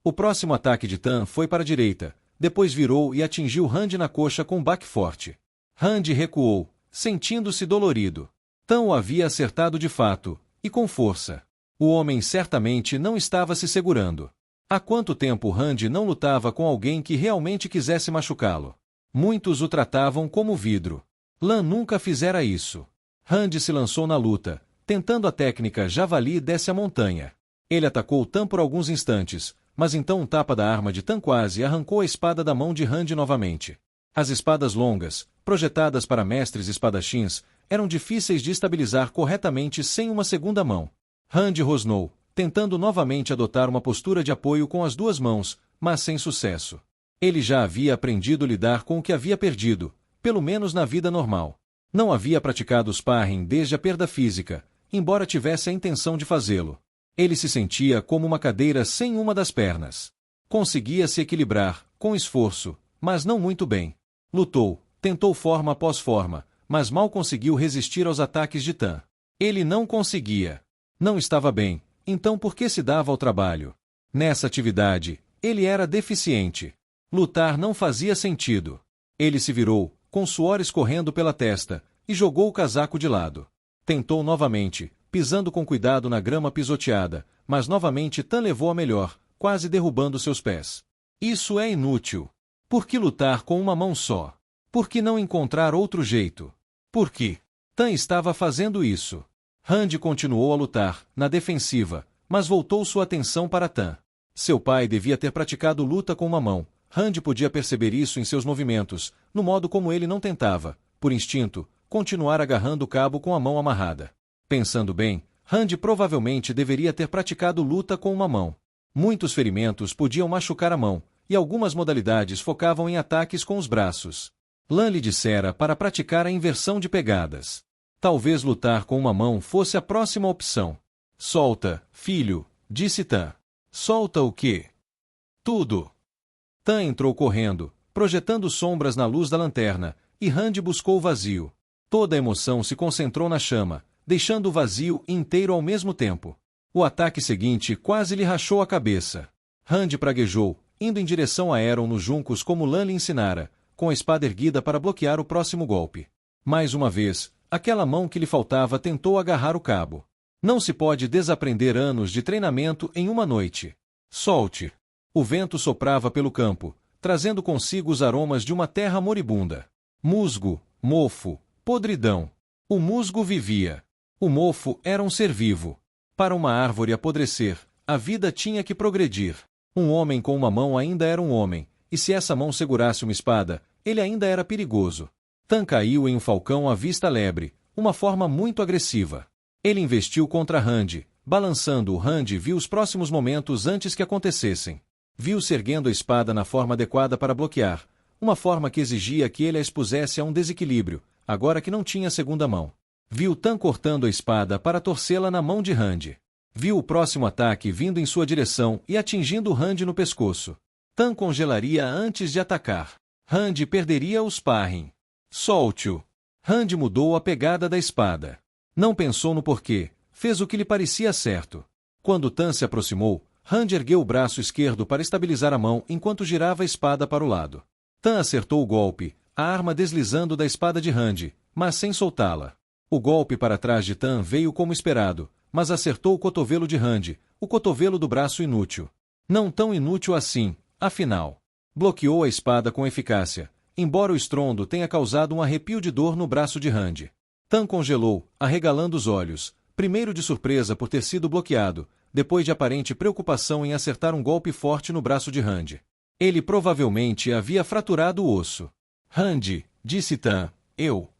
O próximo ataque de Tan foi para a direita, depois virou e atingiu Rand na coxa com um baque forte. Rand recuou, sentindo-se dolorido. Tan o havia acertado de fato, e com força. O homem certamente não estava se segurando. Há quanto tempo Rand não lutava com alguém que realmente quisesse machucá-lo? Muitos o tratavam como vidro. Lan nunca fizera isso. Rand se lançou na luta, tentando a técnica javali desce a montanha. Ele atacou Tan por alguns instantes, mas então um tapa da arma de Tan quase arrancou a espada da mão de Rand novamente. As espadas longas, projetadas para mestres espadachins, eram difíceis de estabilizar corretamente sem uma segunda mão. Rand rosnou, tentando novamente adotar uma postura de apoio com as duas mãos, mas sem sucesso. Ele já havia aprendido a lidar com o que havia perdido, pelo menos na vida normal. Não havia praticado sparring desde a perda física, embora tivesse a intenção de fazê-lo. Ele se sentia como uma cadeira sem uma das pernas. Conseguia se equilibrar, com esforço, mas não muito bem. Lutou, tentou forma após forma, mas mal conseguiu resistir aos ataques de Tan. Ele não conseguia. Não estava bem, então por que se dava ao trabalho? Nessa atividade, ele era deficiente. Lutar não fazia sentido. Ele se virou, com suor escorrendo pela testa, e jogou o casaco de lado. Tentou novamente, pisando com cuidado na grama pisoteada, mas novamente Tan levou a melhor, quase derrubando seus pés. Isso é inútil. Por que lutar com uma mão só? Por que não encontrar outro jeito? Por que? Tan estava fazendo isso. Rand continuou a lutar, na defensiva, mas voltou sua atenção para Tan. Seu pai devia ter praticado luta com uma mão. Rand podia perceber isso em seus movimentos, no modo como ele não tentava, por instinto, continuar agarrando o cabo com a mão amarrada. Pensando bem, Rand provavelmente deveria ter praticado luta com uma mão. Muitos ferimentos podiam machucar a mão, e algumas modalidades focavam em ataques com os braços. Lan lhe dissera para praticar a inversão de pegadas. Talvez lutar com uma mão fosse a próxima opção. Solta, filho, disse Tan. Solta o quê? Tudo. Tan entrou correndo, projetando sombras na luz da lanterna, e Rand buscou o vazio. Toda a emoção se concentrou na chama, deixando o vazio inteiro ao mesmo tempo. O ataque seguinte quase lhe rachou a cabeça. Rand praguejou, indo em direção a Aeron nos juncos como Lan lhe ensinara, com a espada erguida para bloquear o próximo golpe. Mais uma vez, aquela mão que lhe faltava tentou agarrar o cabo. Não se pode desaprender anos de treinamento em uma noite. Solte. O vento soprava pelo campo, trazendo consigo os aromas de uma terra moribunda. Musgo, mofo, podridão. O musgo vivia. O mofo era um ser vivo. Para uma árvore apodrecer, a vida tinha que progredir. Um homem com uma mão ainda era um homem, e se essa mão segurasse uma espada, ele ainda era perigoso. Tan caiu em um falcão à vista lebre, uma forma muito agressiva. Ele investiu contra Rand. Balançando-o, Rand viu os próximos momentos antes que acontecessem. Viu-se erguendo a espada na forma adequada para bloquear, uma forma que exigia que ele a expusesse a um desequilíbrio, agora que não tinha segunda mão. Viu Tan cortando a espada para torcê-la na mão de Rand. Viu o próximo ataque vindo em sua direção e atingindo Rand no pescoço. Tan congelaria antes de atacar. Rand perderia o sparring. Solte-o. Rand mudou a pegada da espada. Não pensou no porquê, fez o que lhe parecia certo. Quando Tan se aproximou, Rand ergueu o braço esquerdo para estabilizar a mão enquanto girava a espada para o lado. Tan acertou o golpe, a arma deslizando da espada de Rand, mas sem soltá-la. O golpe para trás de Tan veio como esperado, mas acertou o cotovelo de Rand, o cotovelo do braço inútil. Não tão inútil assim, afinal. Bloqueou a espada com eficácia, embora o estrondo tenha causado um arrepio de dor no braço de Rand. Tan congelou, arregalando os olhos, primeiro de surpresa por ter sido bloqueado, depois de aparente preocupação em acertar um golpe forte no braço de Rand. Ele provavelmente havia fraturado o osso. Rand, disse Tan, eu.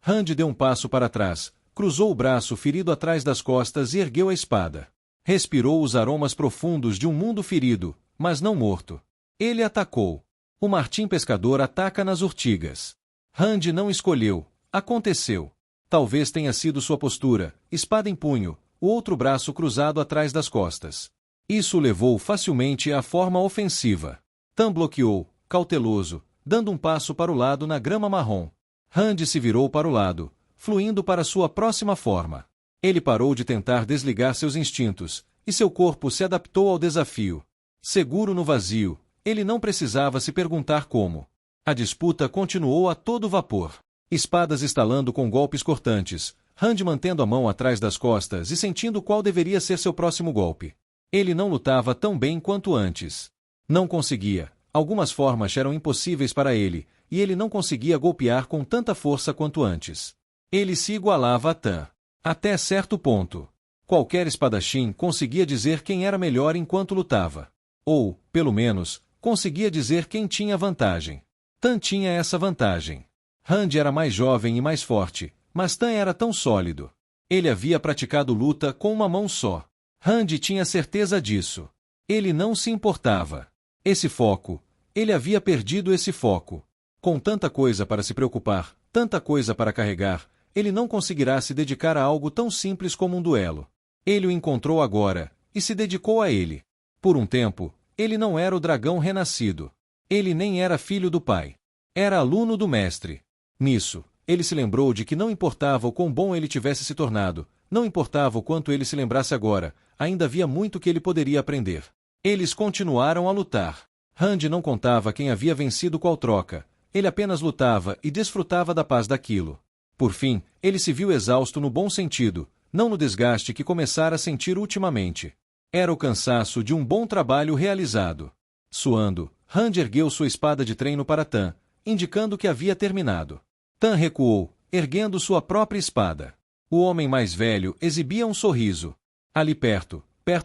Rand deu um passo para trás, cruzou o braço ferido atrás das costas e ergueu a espada. Respirou os aromas profundos de um mundo ferido, mas não morto. Ele atacou. O martim pescador ataca nas urtigas. Rand não escolheu. Aconteceu. Talvez tenha sido sua postura, espada em punho, o outro braço cruzado atrás das costas. Isso o levou facilmente à forma ofensiva. Tan bloqueou, cauteloso, dando um passo para o lado na grama marrom. Rand se virou para o lado, fluindo para sua próxima forma. Ele parou de tentar desligar seus instintos, e seu corpo se adaptou ao desafio. Seguro no vazio, ele não precisava se perguntar como. A disputa continuou a todo vapor. Espadas estalando com golpes cortantes, Rand mantendo a mão atrás das costas e sentindo qual deveria ser seu próximo golpe. Ele não lutava tão bem quanto antes. Não conseguia. Algumas formas eram impossíveis para ele, e ele não conseguia golpear com tanta força quanto antes. Ele se igualava a Tan. Até certo ponto. Qualquer espadachim conseguia dizer quem era melhor enquanto lutava. Ou, pelo menos, conseguia dizer quem tinha vantagem. Tan tinha essa vantagem. Rand era mais jovem e mais forte, mas Tan era tão sólido. Ele havia praticado luta com uma mão só. Rand tinha certeza disso. Ele não se importava. Esse foco. Ele havia perdido esse foco. Com tanta coisa para se preocupar, tanta coisa para carregar, ele não conseguirá se dedicar a algo tão simples como um duelo. Ele o encontrou agora, e se dedicou a ele. Por um tempo, ele não era o dragão renascido. Ele nem era filho do pai. Era aluno do mestre. Nisso, ele se lembrou de que não importava o quão bom ele tivesse se tornado, não importava o quanto ele se lembrasse agora, ainda havia muito que ele poderia aprender. Eles continuaram a lutar. Rand não contava quem havia vencido qual troca. Ele apenas lutava e desfrutava da paz daquilo. Por fim, ele se viu exausto no bom sentido, não no desgaste que começara a sentir ultimamente. Era o cansaço de um bom trabalho realizado. Suando, Rand ergueu sua espada de treino para Tan, indicando que havia terminado. Tan recuou, erguendo sua própria espada. O homem mais velho exibia um sorriso. Ali perto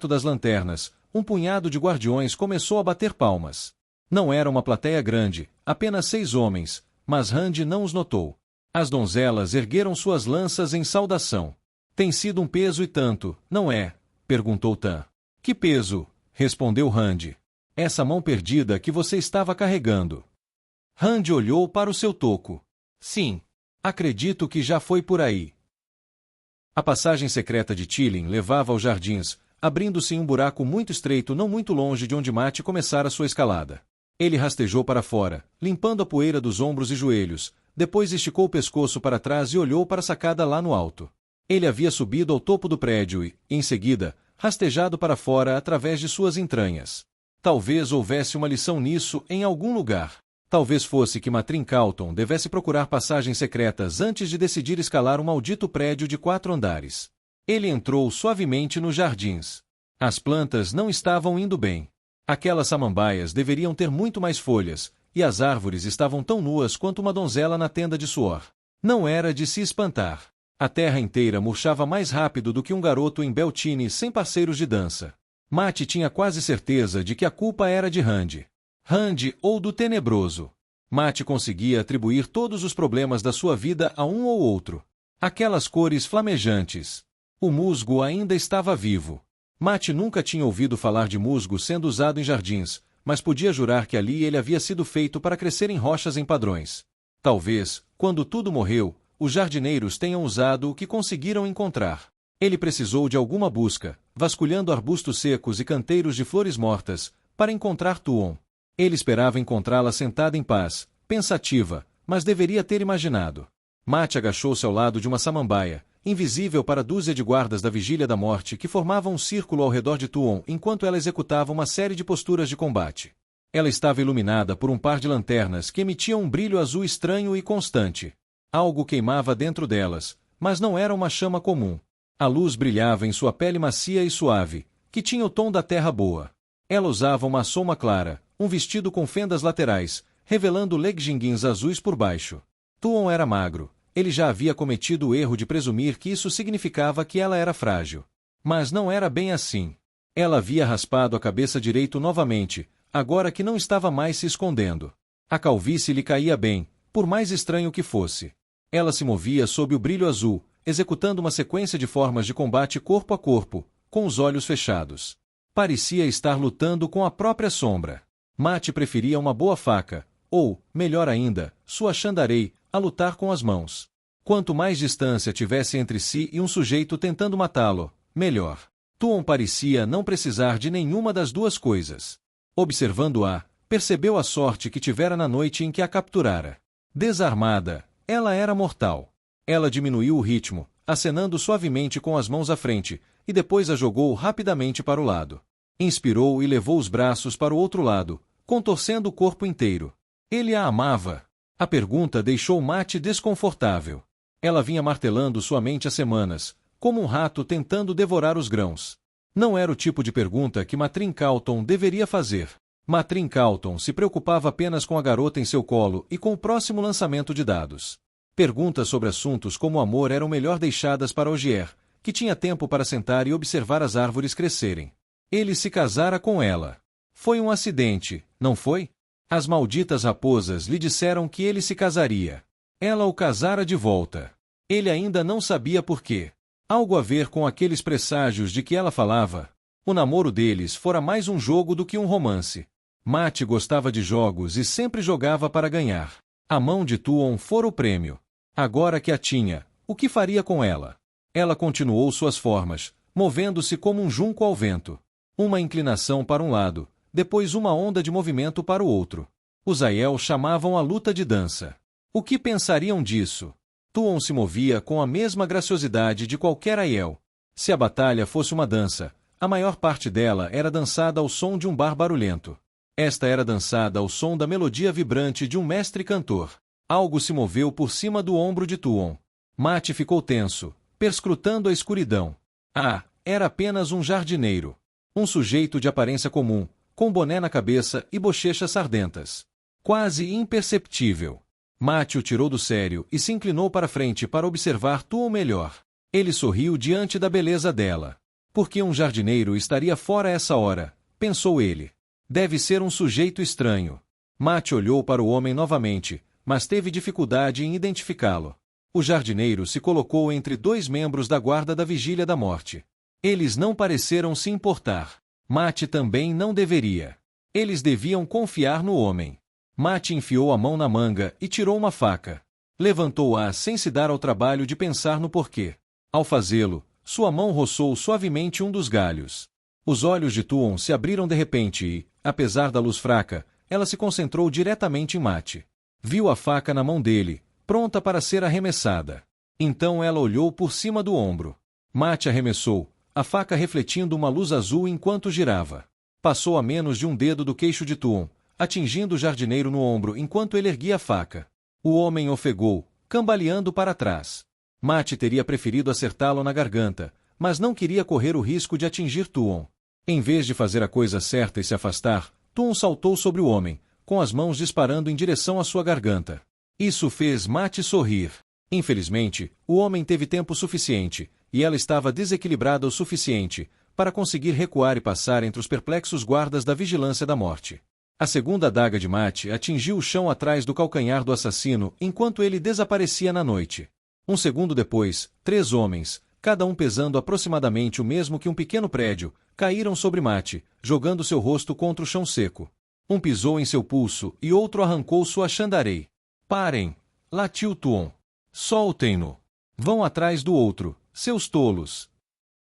das lanternas, um punhado de guardiões começou a bater palmas. Não era uma plateia grande, apenas 6 homens, mas Rand não os notou. As donzelas ergueram suas lanças em saudação. Tem sido um peso e tanto, não é? Perguntou Tan. Que peso? Respondeu Rand. Essa mão perdida que você estava carregando. Rand olhou para o seu toco. Sim. Acredito que já foi por aí. A passagem secreta de Tilin levava aos jardins, abrindo-se em um buraco muito estreito não muito longe de onde Mate começara sua escalada. Ele rastejou para fora, limpando a poeira dos ombros e joelhos, depois esticou o pescoço para trás e olhou para a sacada lá no alto. Ele havia subido ao topo do prédio e, em seguida, rastejado para fora através de suas entranhas. Talvez houvesse uma lição nisso em algum lugar. Talvez fosse que Matrin Calton devesse procurar passagens secretas antes de decidir escalar um maldito prédio de 4 andares. Ele entrou suavemente nos jardins. As plantas não estavam indo bem. Aquelas samambaias deveriam ter muito mais folhas, e as árvores estavam tão nuas quanto uma donzela na tenda de suor. Não era de se espantar. A terra inteira murchava mais rápido do que um garoto em Beltine sem parceiros de dança. Matt tinha quase certeza de que a culpa era de Randy. Randy ou do Tenebroso. Matt conseguia atribuir todos os problemas da sua vida a um ou outro. Aquelas cores flamejantes. O musgo ainda estava vivo. Matt nunca tinha ouvido falar de musgo sendo usado em jardins, mas podia jurar que ali ele havia sido feito para crescer em rochas em padrões. Talvez, quando tudo morreu, os jardineiros tenham usado o que conseguiram encontrar. Ele precisou de alguma busca, vasculhando arbustos secos e canteiros de flores mortas, para encontrar Tuon. Ele esperava encontrá-la sentada em paz, pensativa, mas deveria ter imaginado. Matt agachou-se ao lado de uma samambaia, invisível para a dúzia de guardas da Vigília da Morte que formavam um círculo ao redor de Tuon enquanto ela executava uma série de posturas de combate. Ela estava iluminada por um par de lanternas que emitiam um brilho azul estranho e constante. Algo queimava dentro delas, mas não era uma chama comum. A luz brilhava em sua pele macia e suave, que tinha o tom da terra boa. Ela usava uma soma clara, um vestido com fendas laterais, revelando leggings azuis por baixo. Tuon era magro. Ele já havia cometido o erro de presumir que isso significava que ela era frágil. Mas não era bem assim. Ela havia raspado a cabeça direito novamente, agora que não estava mais se escondendo. A calvície lhe caía bem, por mais estranho que fosse. Ela se movia sob o brilho azul, executando uma sequência de formas de combate corpo a corpo, com os olhos fechados. Parecia estar lutando com a própria sombra. Matt preferia uma boa faca, ou, melhor ainda, sua Shandarei, a lutar com as mãos. Quanto mais distância tivesse entre si e um sujeito tentando matá-lo, melhor. Tuon parecia não precisar de nenhuma das duas coisas. Observando-a, percebeu a sorte que tivera na noite em que a capturara. Desarmada, ela era mortal. Ela diminuiu o ritmo, acenando suavemente com as mãos à frente, e depois a jogou rapidamente para o lado. Inspirou e levou os braços para o outro lado, contorcendo o corpo inteiro. Ele a amava. A pergunta deixou Matt desconfortável. Ela vinha martelando sua mente há semanas, como um rato tentando devorar os grãos. Não era o tipo de pergunta que Matrin Calton deveria fazer. Matrin Calton se preocupava apenas com a garota em seu colo e com o próximo lançamento de dados. Perguntas sobre assuntos como o amor eram melhor deixadas para Ogier, que tinha tempo para sentar e observar as árvores crescerem. Ele se casara com ela. Foi um acidente, não foi? As malditas raposas lhe disseram que ele se casaria. Ela o casara de volta. Ele ainda não sabia por quê. Algo a ver com aqueles presságios de que ela falava. O namoro deles fora mais um jogo do que um romance. Matt gostava de jogos e sempre jogava para ganhar. A mão de Tuon fora o prêmio. Agora que a tinha, o que faria com ela? Ela continuou suas formas, movendo-se como um junco ao vento. Uma inclinação para um lado, depois uma onda de movimento para o outro. Os Aiel chamavam a luta de dança. O que pensariam disso? Tuon se movia com a mesma graciosidade de qualquer Aiel. Se a batalha fosse uma dança, a maior parte dela era dançada ao som de um bar barulhento. Esta era dançada ao som da melodia vibrante de um mestre cantor. Algo se moveu por cima do ombro de Tuon. Matt ficou tenso, perscrutando a escuridão. Ah, era apenas um jardineiro. Um sujeito de aparência comum, com boné na cabeça e bochechas sardentas. Quase imperceptível. Matt o tirou do sério e se inclinou para frente para observar Tuon melhor. Ele sorriu diante da beleza dela. Por que um jardineiro estaria fora essa hora? Pensou ele. Deve ser um sujeito estranho. Matt olhou para o homem novamente, mas teve dificuldade em identificá-lo. O jardineiro se colocou entre dois membros da guarda da Vigília da Morte. Eles não pareceram se importar. Matt também não deveria. Eles deviam confiar no homem. Matt enfiou a mão na manga e tirou uma faca. Levantou-a sem se dar ao trabalho de pensar no porquê. Ao fazê-lo, sua mão roçou suavemente um dos galhos. Os olhos de Tuon se abriram de repente e, apesar da luz fraca, ela se concentrou diretamente em Matt. Viu a faca na mão dele, pronta para ser arremessada. Então ela olhou por cima do ombro. Matt arremessou, a faca refletindo uma luz azul enquanto girava. Passou a menos de um dedo do queixo de Tuon, atingindo o jardineiro no ombro enquanto ele erguia a faca. O homem ofegou, cambaleando para trás. Matt teria preferido acertá-lo na garganta, mas não queria correr o risco de atingir Tuon. Em vez de fazer a coisa certa e se afastar, Tuon saltou sobre o homem, com as mãos disparando em direção à sua garganta. Isso fez Matt sorrir. Infelizmente, o homem teve tempo suficiente, e ela estava desequilibrada o suficiente, para conseguir recuar e passar entre os perplexos guardas da vigilância da morte. A segunda adaga de Matt atingiu o chão atrás do calcanhar do assassino enquanto ele desaparecia na noite. Um segundo depois, 3 homens, cada um pesando aproximadamente o mesmo que um pequeno prédio, caíram sobre Matt, jogando seu rosto contra o chão seco. Um pisou em seu pulso e outro arrancou sua chandarei. Parem! Latiu Tuon. Soltem-no. Vão atrás do outro, seus tolos.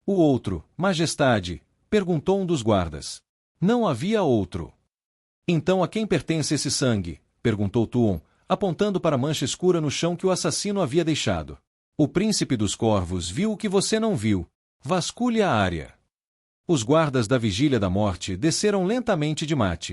O outro, Majestade, perguntou um dos guardas. Não havia outro. Então a quem pertence esse sangue? Perguntou Tuon, apontando para a mancha escura no chão que o assassino havia deixado. O príncipe dos corvos viu o que você não viu. Vasculhe a área. Os guardas da vigília da morte desceram lentamente de Matt.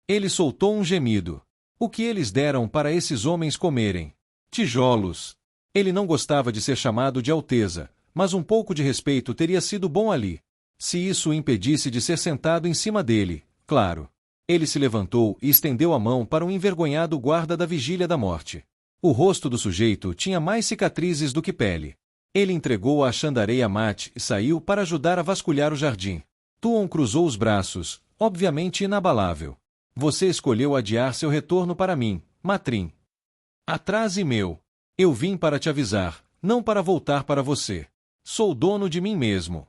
Ele soltou um gemido. O que eles deram para esses homens comerem? Tijolos. Ele não gostava de ser chamado de Alteza, mas um pouco de respeito teria sido bom ali. Se isso o impedisse de ser sentado em cima dele, claro. Ele se levantou e estendeu a mão para um envergonhado guarda da vigília da morte. O rosto do sujeito tinha mais cicatrizes do que pele. Ele entregou a chandareia a Matt e saiu para ajudar a vasculhar o jardim. Tuon cruzou os braços, obviamente inabalável. Você escolheu adiar seu retorno para mim, Matrim. Atrase meu. Eu vim para te avisar, não para voltar para você. Sou dono de mim mesmo.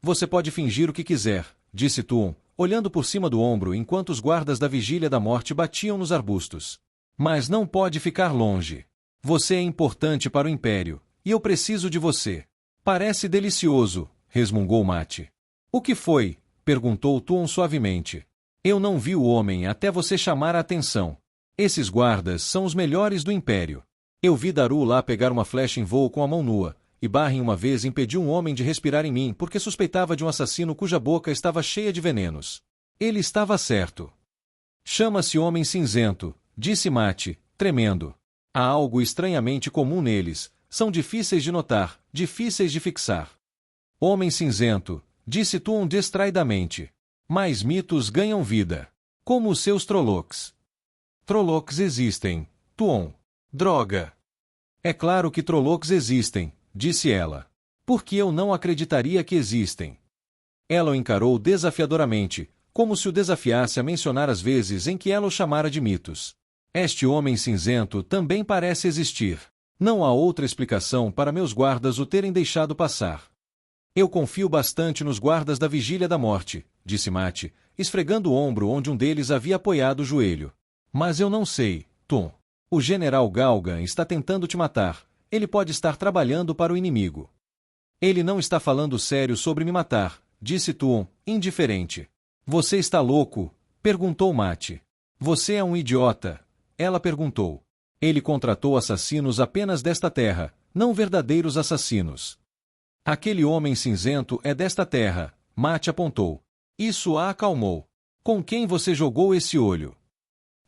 Você pode fingir o que quiser, disse Tuon, olhando por cima do ombro enquanto os guardas da vigília da morte batiam nos arbustos. Mas não pode ficar longe. Você é importante para o Império, e eu preciso de você. Parece delicioso, resmungou Matt. O que foi? Perguntou Tuon suavemente. Eu não vi o homem até você chamar a atenção. Esses guardas são os melhores do Império. Eu vi Daru lá pegar uma flecha em voo com a mão nua, e Barrin uma vez impediu um homem de respirar em mim porque suspeitava de um assassino cuja boca estava cheia de venenos. Ele estava certo. Chama-se Homem Cinzento, disse Matt, tremendo. Há algo estranhamente comum neles, são difíceis de notar, difíceis de fixar. Homem Cinzento, disse Tuon distraidamente. Mais mitos ganham vida. Como os seus Trollocs. Trollocs existem, Tuon. Droga! É claro que Trollocs existem, disse ela. Por que eu não acreditaria que existem? Ela o encarou desafiadoramente, como se o desafiasse a mencionar as vezes em que ela o chamara de mitos. Este homem cinzento também parece existir. Não há outra explicação para meus guardas o terem deixado passar. Eu confio bastante nos guardas da vigília da morte, disse Matt, esfregando o ombro onde um deles havia apoiado o joelho. Mas eu não sei, Tuon. O general Galgan está tentando te matar. Ele pode estar trabalhando para o inimigo. Ele não está falando sério sobre me matar, disse Tuon, indiferente. Você está louco? Perguntou Matt. Você é um idiota? Ela perguntou. Ele contratou assassinos apenas desta terra, não verdadeiros assassinos. Aquele homem cinzento é desta terra, Matt apontou. Isso a acalmou. Com quem você jogou esse olho?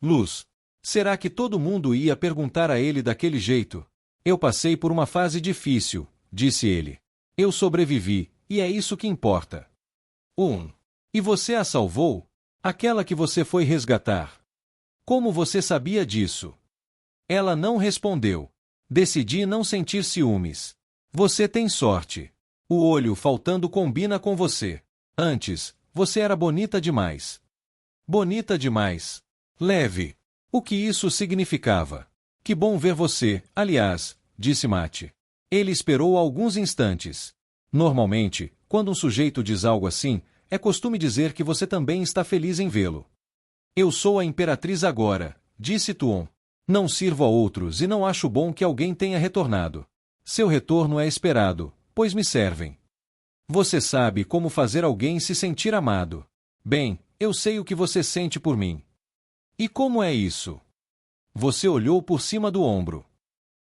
Luz. Será que todo mundo ia perguntar a ele daquele jeito? Eu passei por uma fase difícil, disse ele. Eu sobrevivi, e é isso que importa. E você a salvou? Aquela que você foi resgatar. Como você sabia disso? Ela não respondeu. Decidi não sentir ciúmes. Você tem sorte. O olho faltando combina com você. Antes, você era bonita demais. Bonita demais. Leve. O que isso significava? Que bom ver você, aliás, disse Matt. Ele esperou alguns instantes. Normalmente, quando um sujeito diz algo assim, é costume dizer que você também está feliz em vê-lo. Eu sou a imperatriz agora, disse Tuon. Não sirvo a outros e não acho bom que alguém tenha retornado. Seu retorno é esperado, pois me servem. Você sabe como fazer alguém se sentir amado. Bem, eu sei o que você sente por mim. E como é isso? Você olhou por cima do ombro.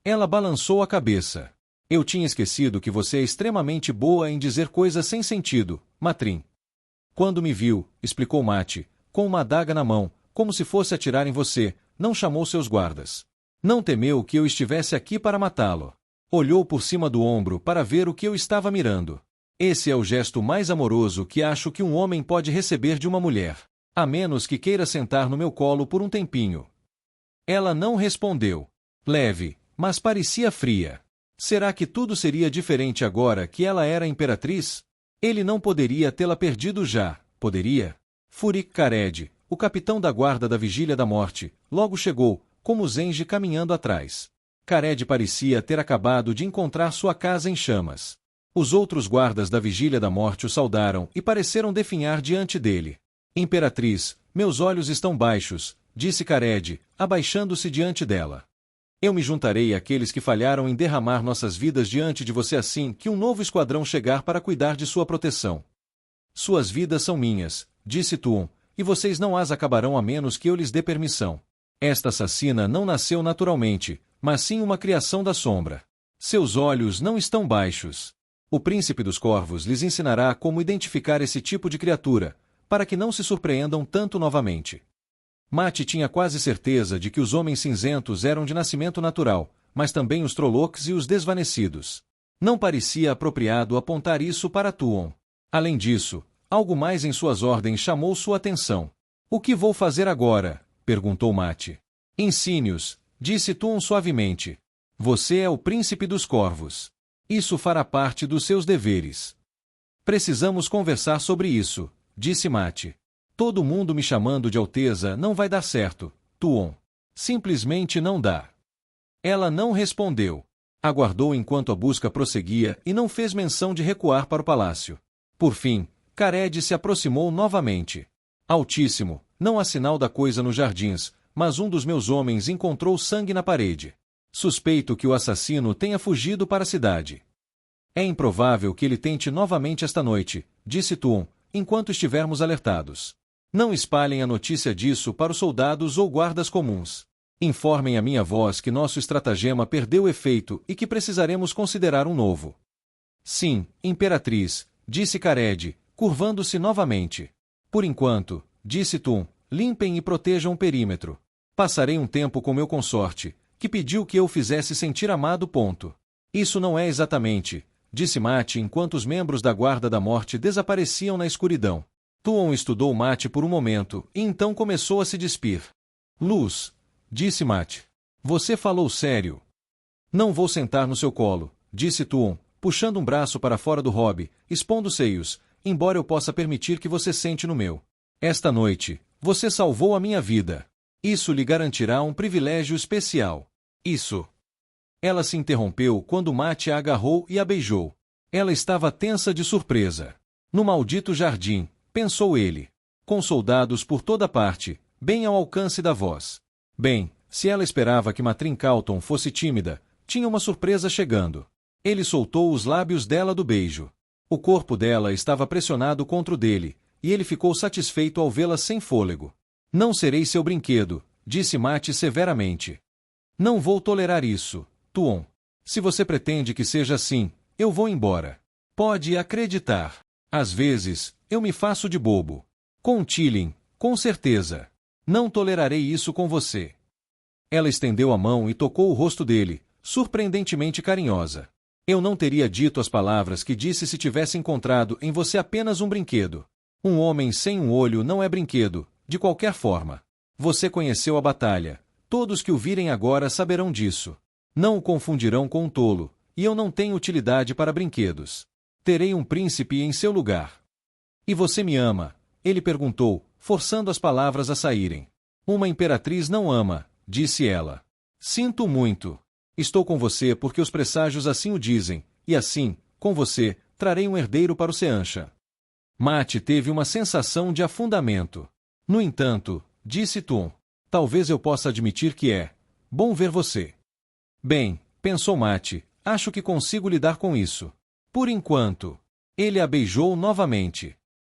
Ela balançou a cabeça. Eu tinha esquecido que você é extremamente boa em dizer coisas sem sentido, Matrim. Quando me viu, explicou Matt, com uma adaga na mão, como se fosse atirar em você, não chamou seus guardas. Não temeu que eu estivesse aqui para matá-lo. Olhou por cima do ombro para ver o que eu estava mirando. Esse é o gesto mais amoroso que acho que um homem pode receber de uma mulher. A menos que queira sentar no meu colo por um tempinho. Ela não respondeu. Leve, mas parecia fria. Será que tudo seria diferente agora que ela era imperatriz? Ele não poderia tê-la perdido já, poderia? Furik Kared, o capitão da guarda da Vigília da Morte, logo chegou, como Zenji caminhando atrás. Kared parecia ter acabado de encontrar sua casa em chamas. Os outros guardas da Vigília da Morte o saudaram e pareceram definhar diante dele. Imperatriz, meus olhos estão baixos, disse Kared, abaixando-se diante dela. Eu me juntarei àqueles que falharam em derramar nossas vidas diante de você assim que um novo esquadrão chegar para cuidar de sua proteção. Suas vidas são minhas, disse Tuon, e vocês não as acabarão a menos que eu lhes dê permissão. Esta assassina não nasceu naturalmente, mas sim uma criação da sombra. Seus olhos não estão baixos. O príncipe dos corvos lhes ensinará como identificar esse tipo de criatura, para que não se surpreendam tanto novamente. Mate tinha quase certeza de que os homens cinzentos eram de nascimento natural, mas também os Trollocs e os desvanecidos. Não parecia apropriado apontar isso para Tuon. Além disso, algo mais em suas ordens chamou sua atenção. O que vou fazer agora? Perguntou Mate. Ensine-os, disse Tuon suavemente. Você é o príncipe dos corvos. Isso fará parte dos seus deveres. Precisamos conversar sobre isso, disse Mate. Todo mundo me chamando de Alteza não vai dar certo, Tuon. Simplesmente não dá. Ela não respondeu. Aguardou enquanto a busca prosseguia e não fez menção de recuar para o palácio. Por fim, Kared se aproximou novamente. Altíssimo, não há sinal da coisa nos jardins, mas um dos meus homens encontrou sangue na parede. Suspeito que o assassino tenha fugido para a cidade. É improvável que ele tente novamente esta noite, disse Tuon, enquanto estivermos alertados. Não espalhem a notícia disso para os soldados ou guardas comuns. Informem a minha voz que nosso estratagema perdeu efeito e que precisaremos considerar um novo. Sim, Imperatriz, disse Kared, curvando-se novamente. Por enquanto, disse Tuon, limpem e protejam o perímetro. Passarei um tempo com meu consorte, que pediu que eu fizesse sentir amado. Isso não é exatamente, disse Mate enquanto os membros da Guarda da Morte desapareciam na escuridão. Tuon estudou Mate por um momento e então começou a se despir. Luz, disse Mate. Você falou sério. Não vou sentar no seu colo, disse Tuon, puxando um braço para fora do hobby, expondo seios, embora eu possa permitir que você sente no meu. Esta noite, você salvou a minha vida. Isso lhe garantirá um privilégio especial. Isso. Ela se interrompeu quando Mate a agarrou e a beijou. Ela estava tensa de surpresa. No maldito jardim, pensou ele. Com soldados por toda parte, bem ao alcance da voz. Bem, se ela esperava que Matrin Calton fosse tímida, tinha uma surpresa chegando. Ele soltou os lábios dela do beijo. O corpo dela estava pressionado contra o dele, e ele ficou satisfeito ao vê-la sem fôlego. Não serei seu brinquedo, disse Mate severamente. Não vou tolerar isso, Tuon. Se você pretende que seja assim, eu vou embora. Pode acreditar. Às vezes, eu me faço de bobo. Com Tilin, com certeza. Não tolerarei isso com você. Ela estendeu a mão e tocou o rosto dele, surpreendentemente carinhosa. Eu não teria dito as palavras que disse se tivesse encontrado em você apenas um brinquedo. Um homem sem um olho não é brinquedo, de qualquer forma. Você conheceu a batalha. Todos que o virem agora saberão disso. Não o confundirão com um tolo, e eu não tenho utilidade para brinquedos. Terei um príncipe em seu lugar. E você me ama? Ele perguntou, forçando as palavras a saírem. Uma imperatriz não ama, disse ela. Sinto muito. Estou com você porque os presságios assim o dizem, e assim, com você, trarei um herdeiro para o Seanchan. Mate teve uma sensação de afundamento. No entanto, disse Tuon, talvez eu possa admitir que é bom ver você. Bem, pensou Mate, acho que consigo lidar com isso. Por enquanto. Ele a beijou novamente.